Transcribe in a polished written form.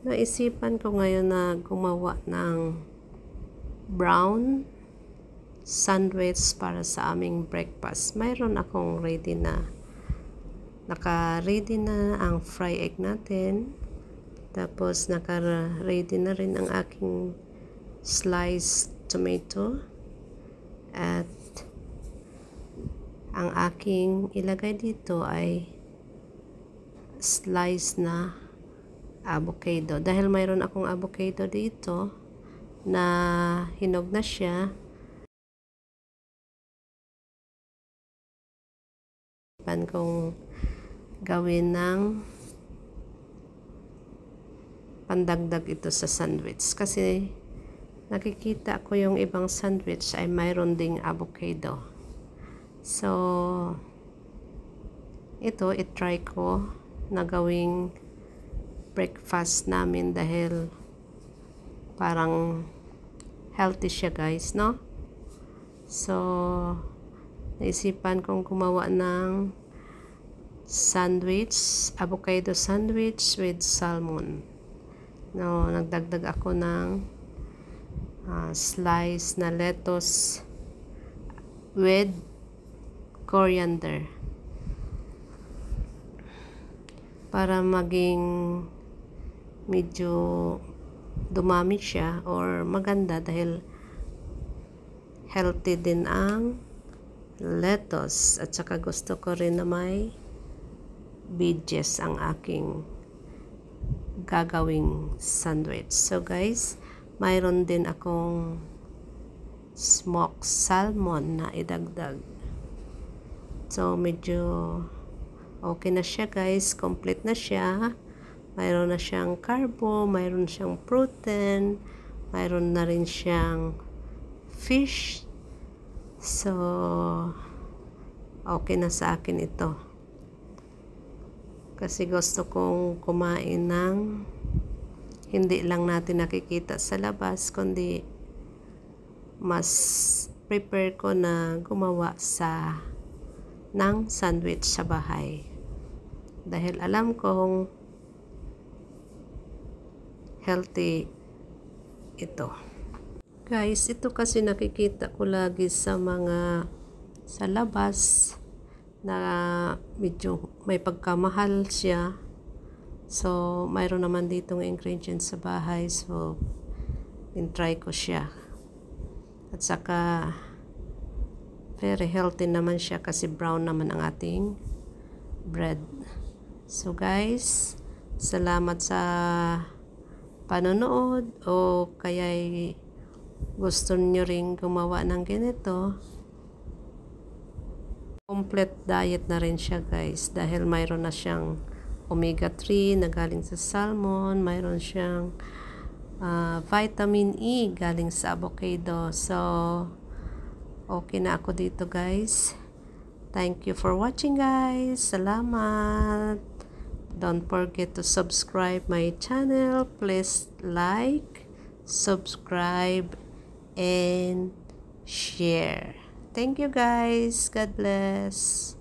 Naisipan ko ngayon na gumawa ng brown sandwich para sa aming breakfast. Mayroon akong ready na. Naka-ready na ang fry egg natin. Tapos naka-ready na rin ang aking sliced tomato. At ang aking ilagay dito ay slice na avocado. Dahil mayroon akong avocado dito na hinog na siya, pan kong gawin ng pandagdag ito sa sandwich. Kasi nakikita ko yung ibang sandwich ay mayroon ding avocado. So, ito, itry ko na gawing breakfast namin dahil parang healthy siya, guys, no? So, naisipan kong gumawa ng sandwich, avocado sandwich with salmon. No, nagdagdag ako ng slice na lettuce with coriander para maging medyo dumami siya or maganda dahil healthy din ang lettuce at saka gusto ko rin na may veggies ang aking gagawing sandwich. So guys, mayroon din akong smoked salmon na idagdag. So medyo okay na siya, guys, complete na siya. Mayroon na siyang carbo, mayroon siyang protein, mayroon na rin siyang fish. So, okay na sa akin ito. Kasi gusto kong kumain ng hindi lang natin nakikita sa labas, kundi mas prepare ko na gumawa ng sandwich sa bahay. Dahil alam kong healthy ito. Guys, ito kasi nakikita ko lagi sa labas na medyo may pagkamahal siya. So, mayroon naman ditong ingredients sa bahay. So, in-try ko siya. At saka, very healthy naman siya kasi brown naman ang ating bread. So, guys, salamat sa panonood o kaya gusto nyo ring gumawa ng ganito. Complete diet na rin siya, guys, dahil mayroon na siyang omega-3 na galing sa salmon, mayroon siyang vitamin E galing sa avocado. So, okay na ako dito, guys. Thank you for watching, guys. Salamat. Don't forget to subscribe my channel. Please like, subscribe, and share. Thank you, guys. God bless.